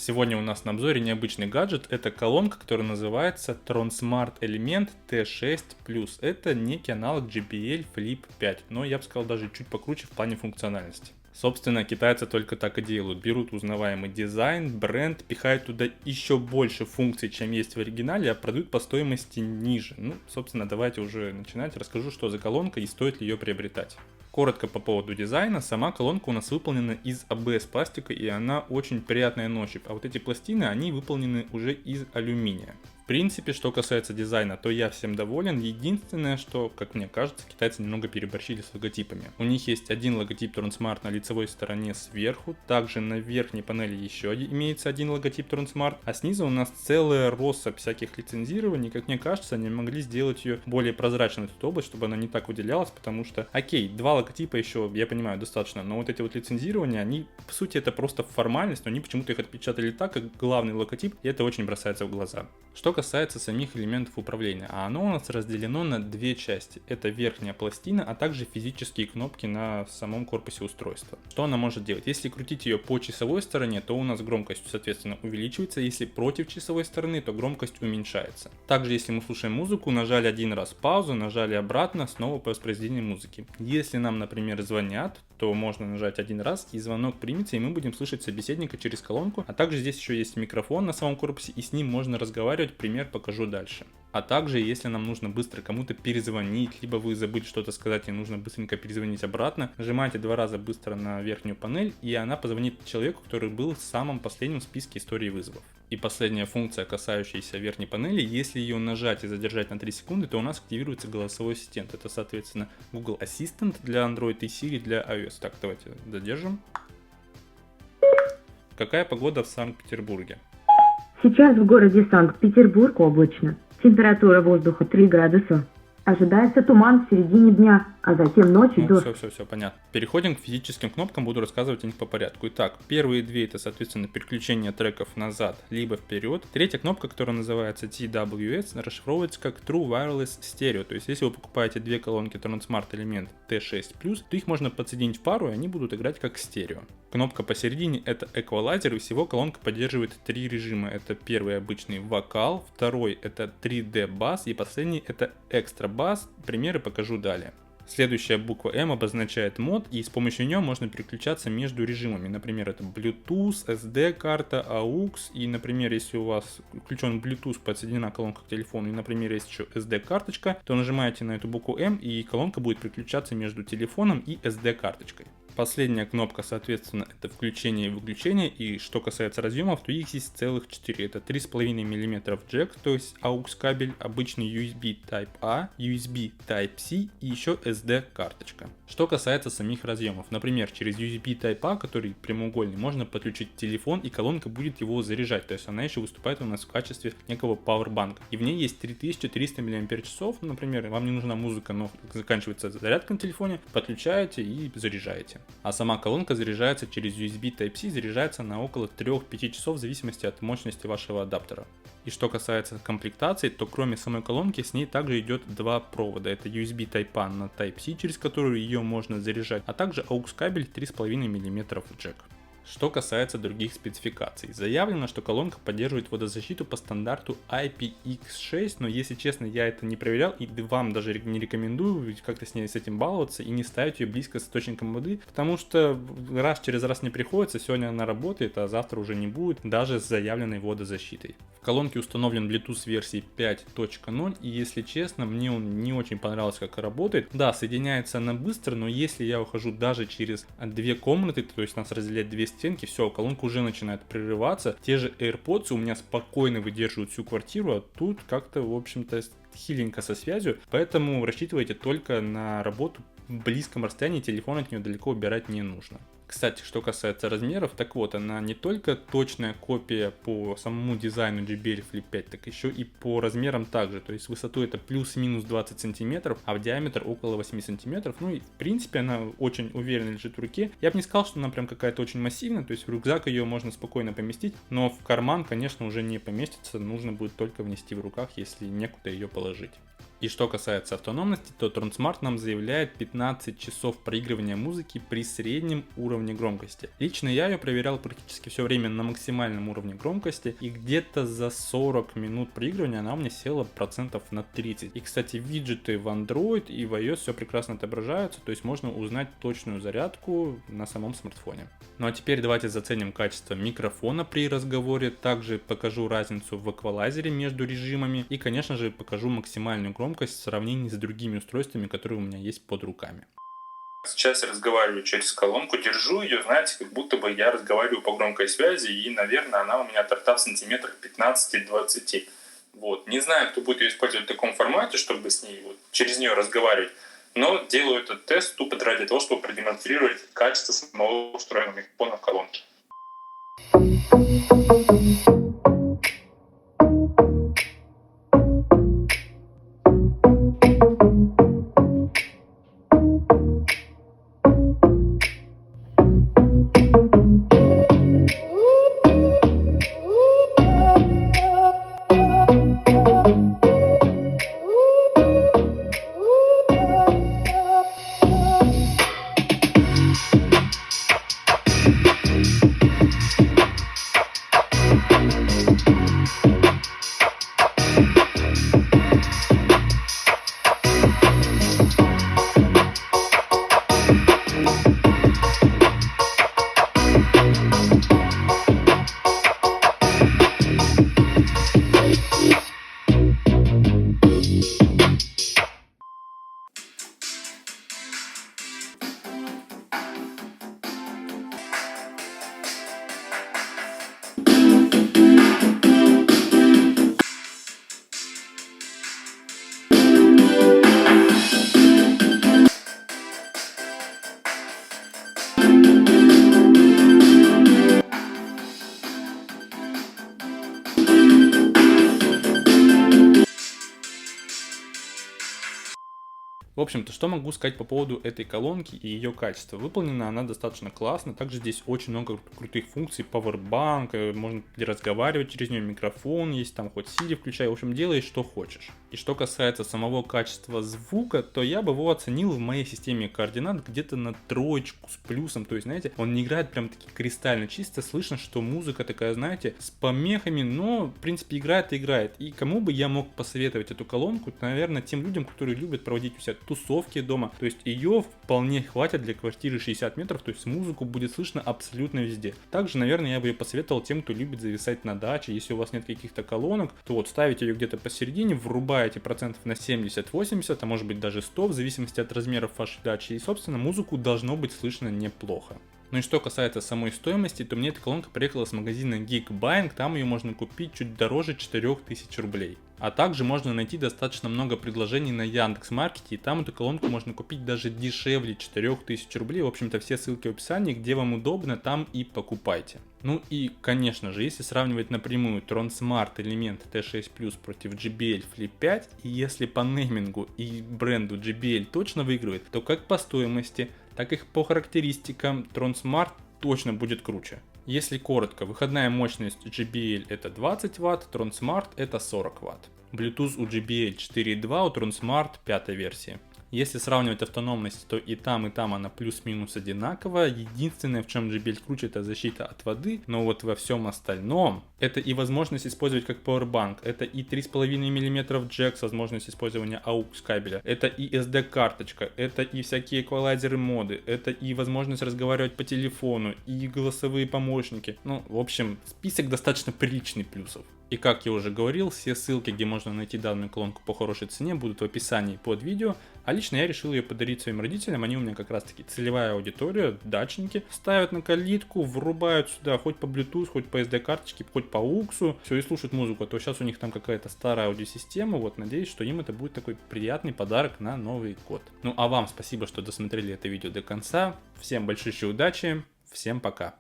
Сегодня у нас на обзоре необычный гаджет. Это колонка, которая называется TronSmart Element T6 Plus. Это некий аналог JBL Flip 5, но я бы сказал даже чуть покруче в плане функциональности. Собственно, китайцы только так и делают. Берут узнаваемый дизайн, бренд, пихают туда еще больше функций, чем есть в оригинале, а продают по стоимости ниже. Собственно, давайте уже начинать. Расскажу, что за колонка и стоит ли ее приобретать. Коротко по поводу дизайна. Сама колонка у нас выполнена из ABS пластика, и она очень приятная на ощупь. А вот эти пластины, они выполнены уже из алюминия. В принципе, что касается дизайна, то я всем доволен. Единственное, что, как мне кажется, китайцы немного переборщили с логотипами. У них есть один логотип TronSmart на лицевой стороне сверху, также на верхней панели еще имеется один логотип TronSmart, а снизу у нас целая россыпь всяких лицензирований. Как мне кажется, они могли сделать ее более прозрачной, эту область, чтобы она не так выделялась, потому что, окей, два логотипа еще, я понимаю, достаточно, но вот эти вот лицензирования, они, по сути, это просто формальность, но они почему-то их отпечатали так, как главный логотип, и это очень бросается в глаза. Что касается самих элементов управления, а оно у нас разделено на две части. Это верхняя пластина, а также физические кнопки на самом корпусе устройства. Что она может делать? Если крутить ее по часовой стороне, то у нас громкость, соответственно, увеличивается. Если против часовой стороны, то громкость уменьшается. Также, если мы слушаем музыку, нажали один раз паузу, нажали обратно, снова по воспроизведению музыки. Если нам, например, звонят, то можно нажать один раз, и звонок примется, и мы будем слышать собеседника через колонку. А также здесь еще есть микрофон на самом корпусе, и с ним можно разговаривать. Пример покажу дальше. А также, если нам нужно быстро кому-то перезвонить, либо вы забыли что-то сказать и нужно быстренько перезвонить обратно, нажимаете два раза быстро на верхнюю панель, и она позвонит человеку, который был в самом последнем списке истории вызовов. И последняя функция, касающаяся верхней панели, если ее нажать и задержать на 3 секунды, то у нас активируется голосовой ассистент. Это, соответственно, Google Assistant для Android и Siri для iOS. Так, давайте задержим. Какая погода в Санкт-Петербурге? Сейчас в городе Санкт-Петербург облачно. Температура воздуха 3 градуса. Ожидается туман в середине дня, а затем ночью дождь. Все, понятно. Переходим к физическим кнопкам, буду рассказывать о них по порядку. Итак, первые две это, соответственно, переключение треков назад, либо вперед. Третья кнопка, которая называется TWS, расшифровывается как True Wireless Stereo. То есть, если вы покупаете две колонки TronSmart Element T6 Plus, то их можно подсоединить в пару, и они будут играть как стерео. Кнопка посередине это эквалайзер, и всего колонка поддерживает три режима. Это первый обычный вокал, второй это 3D бас, и последний это экстра бас. Примеры покажу далее. Следующая буква M обозначает мод, и с помощью нее можно переключаться между режимами. Например, это Bluetooth, SD-карта, AUX. И, например, если у вас включен Bluetooth, подсоединена колонка к телефону, и, например, есть еще SD-карточка, то нажимаете на эту букву M, и колонка будет переключаться между телефоном и SD-карточкой. Последняя кнопка, соответственно, это включение и выключение, и что касается разъемов, то их есть целых 4. Это 3,5 мм джек, то есть AUX кабель, обычный USB Type-A, USB Type-C и еще SD карточка. Что касается самих разъемов, например, через USB Type-A, который прямоугольный, можно подключить телефон, и колонка будет его заряжать, то есть она еще выступает у нас в качестве некого пауэрбанка. И в ней есть 3300 мАч, например, вам не нужна музыка, но заканчивается зарядка на телефоне, подключаете и заряжаете. А сама колонка заряжается через USB Type-C, заряжается на около 3-5 часов в зависимости от мощности вашего адаптера. И что касается комплектации, то кроме самой колонки с ней также идет два провода. Это USB Type-A на Type-C, через которую ее можно заряжать, а также AUX кабель 3,5 мм джек. Что касается других спецификаций, заявлено, что колонка поддерживает водозащиту по стандарту IPX6, но если честно, я это не проверял и вам даже не рекомендую как-то с этим баловаться и не ставить ее близко с источником воды, потому что раз через раз не приходится, сегодня она работает, а завтра уже не будет, даже с заявленной водозащитой. В колонке установлен Bluetooth версии 5.0, и если честно, мне он не очень понравился, как работает. Да, соединяется она быстро, но если я ухожу даже через две комнаты, то есть нас разделяет две стенки, все, колонка уже начинает прерываться. Те же AirPods у меня спокойно выдерживают всю квартиру, а тут как-то, в общем-то, хиленько со связью, поэтому рассчитывайте только на работу в близком расстоянии, телефон от нее далеко убирать не нужно. Кстати, что касается размеров, так вот, она не только точная копия по самому дизайну JBL Flip 5, так еще и по размерам также. То есть высоту это плюс-минус 20 см, а в диаметр около 8 см. Ну и в принципе она очень уверенно лежит в руке. Я бы не сказал, что она прям какая-то очень массивная, то есть в рюкзак ее можно спокойно поместить, но в карман, конечно, уже не поместится, нужно будет только внести в руках, если некуда ее положить. И что касается автономности, то Tronsmart нам заявляет 15 часов проигрывания музыки при среднем уровне громкости. Лично я ее проверял практически все время на максимальном уровне громкости, и где-то за 40 минут проигрывания она у меня села процентов на 30. И, кстати, виджеты в Android и в iOS все прекрасно отображаются, то есть можно узнать точную зарядку на самом смартфоне. Ну а теперь давайте заценим качество микрофона при разговоре, также покажу разницу в эквалайзере между режимами и, конечно же, покажу максимальную громкость в сравнении с другими устройствами, которые у меня есть под руками. Сейчас я разговариваю через колонку, держу ее, знаете, как будто бы я разговариваю по громкой связи, и, наверное, она у меня торта в сантиметрах 15-20. Вот. Не знаю, кто будет ее использовать в таком формате, чтобы с ней, вот, через нее разговаривать, но делаю этот тест тупо ради того, чтобы продемонстрировать качество самого встроенного микрофона в колонке. В общем-то, что могу сказать по поводу этой колонки и ее качества. Выполнена она достаточно классно, также здесь очень много крутых функций, Powerbank, можно разговаривать через нее, микрофон есть, там хоть Siri включай, в общем, делай что хочешь. И что касается самого качества звука, то я бы его оценил в моей системе координат где-то на 3 с плюсом, то есть, знаете, он не играет прям таки кристально чисто, слышно, что музыка такая, знаете, с помехами, но, в принципе, играет и играет. И кому бы я мог посоветовать эту колонку, то, наверное, тем людям, которые любят проводить у себя тусовки дома, то есть ее вполне хватит для квартиры 60 метров, то есть музыку будет слышно абсолютно везде. Также, наверное, я бы ее посоветовал тем, кто любит зависать на даче, если у вас нет каких-то колонок, то вот ставите ее где-то посередине, врубаете процентов на 70-80, а может быть даже 100, в зависимости от размеров вашей дачи, и, собственно, музыку должно быть слышно неплохо. Ну и что касается самой стоимости, то мне эта колонка приехала с магазина Geekbuying, там ее можно купить чуть дороже 4000 рублей. А также можно найти достаточно много предложений на Яндекс.Маркете, и там эту колонку можно купить даже дешевле 4000 рублей. В общем-то, все ссылки в описании, где вам удобно, там и покупайте. Ну и, конечно же, если сравнивать напрямую Tronsmart элемент T6 Plus против JBL Flip 5, и если по неймингу и бренду JBL точно выигрывает, то как по стоимости, так и по характеристикам Tronsmart точно будет круче. Если коротко, выходная мощность JBL это 20 Вт, Tronsmart это 40 Вт. Bluetooth у JBL 4.2, у Tronsmart 5 версии. Если сравнивать автономность, то и там она плюс-минус одинаковая. Единственное, в чем JBL круче, это защита от воды, но вот во всем остальном это и возможность использовать как Powerbank, это и 3,5 мм джек с возможностью использования AUX кабеля, это и SD карточка, это и всякие эквалайзеры моды, это и возможность разговаривать по телефону, и голосовые помощники. Ну, в общем, список достаточно приличный плюсов. И как я уже говорил, все ссылки, где можно найти данную колонку по хорошей цене, будут в описании под видео. А лично я решил ее подарить своим родителям, они у меня как раз таки целевая аудитория, дачники. Ставят на калитку, врубают сюда хоть по Bluetooth, хоть по SD карточке, хоть по AUX, все и слушают музыку. А то сейчас у них там какая-то старая аудиосистема, вот надеюсь, что им это будет такой приятный подарок на Новый год. Ну а вам спасибо, что досмотрели это видео до конца. Всем большущей удачи, всем пока.